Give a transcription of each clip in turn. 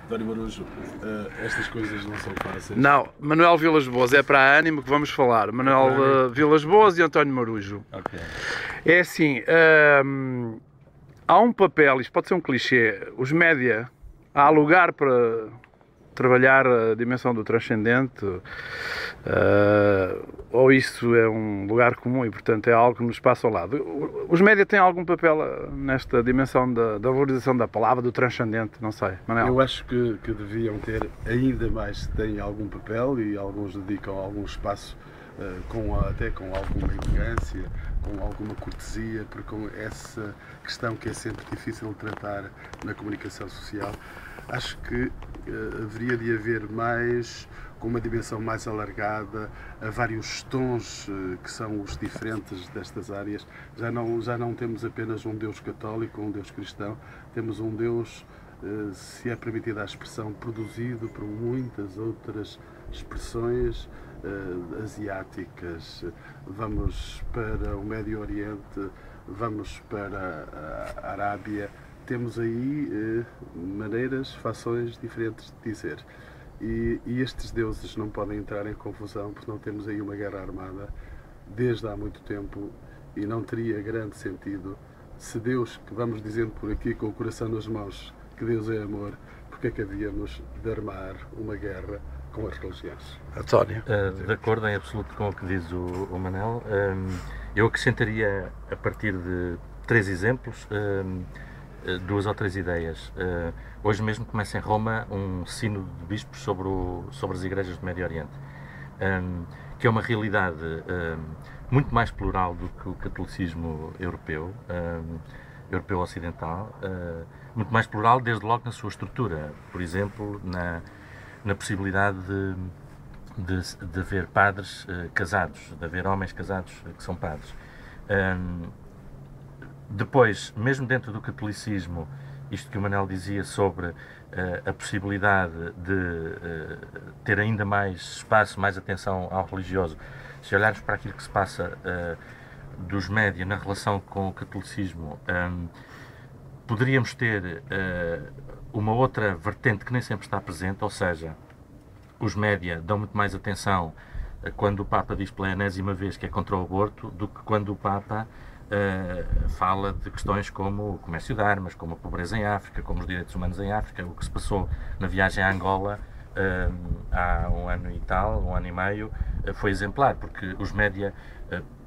António Marujo, estas coisas não são fáceis. Não, Manuel Vilas Boas, é para a Ânimo que vamos falar. Manuel Vilas Boas e António Marujo. Ok. É assim, há um papel, isto pode ser um clichê, os média, há lugar para trabalhar a dimensão do transcendente, ou isso é um lugar comum e, portanto, é algo que nos passa ao lado. Os média têm algum papel nesta dimensão da valorização da palavra, do transcendente, não sei, Manuel? Eu acho que deviam ter ainda mais, têm algum papel e alguns dedicam algum espaço, até com alguma elegância, com alguma cortesia, porque com essa questão que é sempre difícil de tratar na comunicação social, acho que haveria de haver mais, com uma dimensão mais alargada, a vários tons que são os diferentes destas áreas. Já não temos apenas um Deus católico, um Deus cristão, temos um Deus, se é permitida a expressão, produzido por muitas outras expressões asiáticas. Vamos para o Médio Oriente, vamos para a Arábia, temos aí maneiras, fações diferentes de dizer. E estes deuses não podem entrar em confusão, porque não temos aí uma guerra armada desde há muito tempo e não teria grande sentido se Deus, que vamos dizendo por aqui com o coração nas mãos, que Deus é amor, porque é que havíamos de armar uma guerra com as religiões? António. De acordo em absoluto com o que diz o Manel, eu acrescentaria, a partir de 3 exemplos, 2 ou 3 ideias. Hoje mesmo começa em Roma um sínodo de bispos sobre as igrejas do Médio Oriente, que é uma realidade muito mais plural do que o catolicismo europeu, europeu ocidental, muito mais plural desde logo na sua estrutura, por exemplo, na possibilidade de haver padres casados, de haver homens casados que são padres. Depois, mesmo dentro do catolicismo, isto que o Manel dizia sobre a possibilidade de ter ainda mais espaço, mais atenção ao religioso, se olharmos para aquilo que se passa dos média na relação com o catolicismo, poderíamos ter uma outra vertente que nem sempre está presente, ou seja, os média dão muito mais atenção quando o Papa diz pela enésima vez que é contra o aborto do que quando o Papa fala de questões como o comércio de armas, como a pobreza em África, como os direitos humanos em África. O que se passou na viagem a Angola há um ano e tal, um ano e meio, foi exemplar, porque os média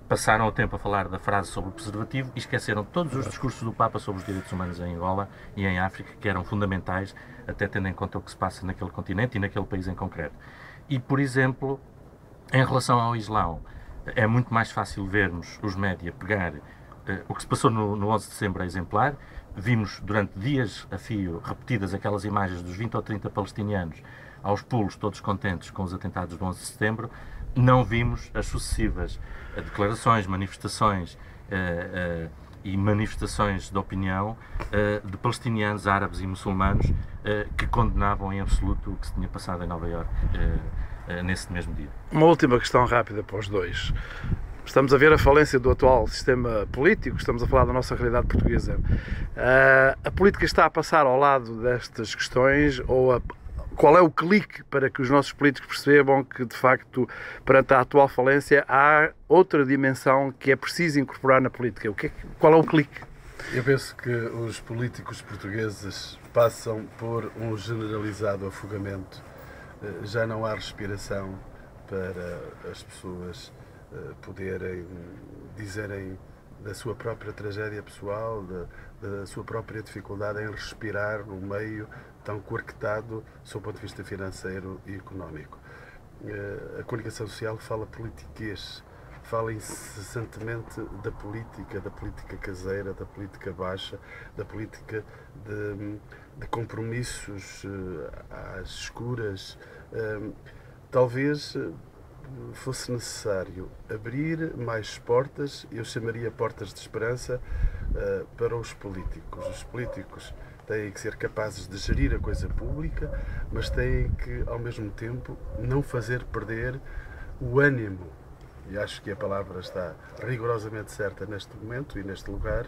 passaram o tempo a falar da frase sobre o preservativo e esqueceram todos os discursos do Papa sobre os direitos humanos em Angola e em África, que eram fundamentais, até tendo em conta o que se passa naquele continente e naquele país em concreto. E, por exemplo, em relação ao Islão, é muito mais fácil vermos os média pegar o que se passou no 11 de setembro é exemplar. Vimos durante dias a fio repetidas aquelas imagens dos 20 ou 30 palestinianos aos pulos, todos contentes com os atentados do 11 de setembro. Não vimos as sucessivas declarações, manifestações e manifestações de opinião de palestinianos, árabes e muçulmanos que condenavam em absoluto o que se tinha passado em Nova Iorque nesse mesmo dia. Uma última questão rápida para os dois. Estamos a ver a falência do atual sistema político, estamos a falar da nossa realidade portuguesa. A política está a passar ao lado destas questões ou qual é o clique para que os nossos políticos percebam que, de facto, perante a atual falência, há outra dimensão que é preciso incorporar na política? Qual é o clique? Eu penso que os políticos portugueses passam por um generalizado afogamento. Já não há respiração para as pessoas poderem dizerem da sua própria tragédia pessoal, da sua própria dificuldade em respirar num meio tão coarctado sob o ponto de vista financeiro e económico. A comunicação social fala politiquês, fala incessantemente da política caseira, da política baixa, da política de compromissos às escuras. Talvez fosse necessário abrir mais portas, eu chamaria portas de esperança, para os políticos. Os políticos têm que ser capazes de gerir a coisa pública, mas têm que, ao mesmo tempo, não fazer perder o ânimo. E acho que a palavra está rigorosamente certa neste momento e neste lugar.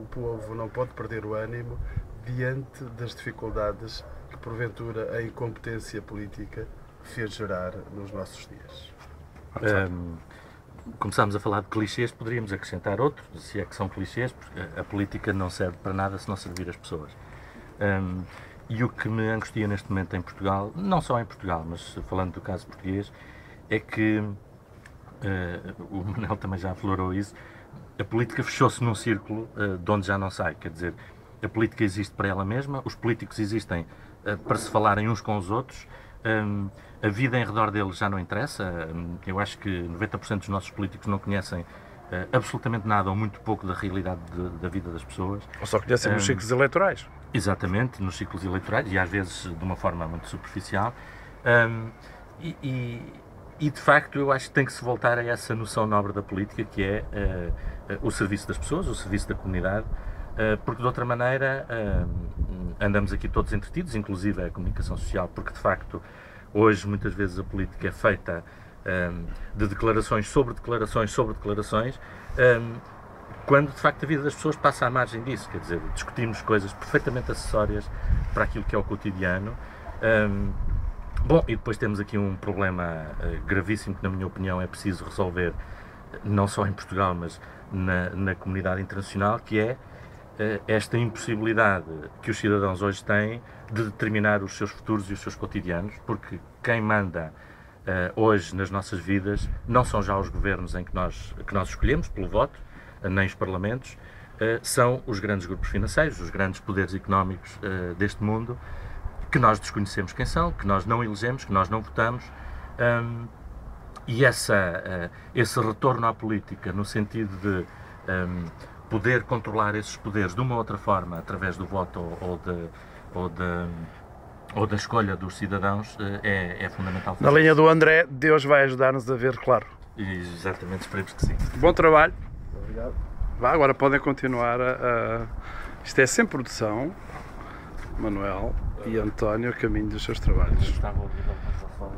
O povo não pode perder o ânimo diante das dificuldades que, porventura, a incompetência política fez gerar nos nossos dias. Começámos a falar de clichês, poderíamos acrescentar outro, se é que são clichês, porque a política não serve para nada se não servir as pessoas. E o que me angustia neste momento em Portugal, não só em Portugal, mas falando do caso português, é que, o Manel também já aflorou isso, a política fechou-se num círculo de onde já não sai. Quer dizer, a política existe para ela mesma, os políticos existem para se falarem uns com os outros, a vida em redor deles já não interessa. Eu acho que 90% dos nossos políticos não conhecem absolutamente nada ou muito pouco da realidade da vida das pessoas. Ou só conhecem os ciclos eleitorais. Exatamente, nos ciclos eleitorais, e às vezes de uma forma muito superficial. E de facto eu acho que tem que se voltar a essa noção nobre da política, que é o serviço das pessoas, o serviço da comunidade, porque de outra maneira andamos aqui todos entretidos, inclusive a comunicação social, porque de facto hoje muitas vezes a política é feita de declarações sobre declarações sobre declarações, quando de facto a vida das pessoas passa à margem disso. Quer dizer, discutimos coisas perfeitamente acessórias para aquilo que é o cotidiano. Bom, e depois temos aqui um problema gravíssimo que, na minha opinião, é preciso resolver, não só em Portugal, mas na comunidade internacional, que é esta impossibilidade que os cidadãos hoje têm de determinar os seus futuros e os seus cotidianos, porque quem manda hoje nas nossas vidas não são já os governos em que nós escolhemos pelo voto, nem os parlamentos, são os grandes grupos financeiros, os grandes poderes económicos deste mundo, que nós desconhecemos quem são, que nós não elegemos, que nós não votamos, e esse retorno à política, no sentido de poder controlar esses poderes de uma outra forma, através do voto ou da escolha dos cidadãos, é fundamental. Na linha do André, Deus vai ajudar-nos a ver claro. Exatamente, esperemos que sim. Bom trabalho. Obrigado. Agora podem continuar isto é sem produção, Manuel e António, a caminho dos seus trabalhos. Estava a ouvir alguma forma.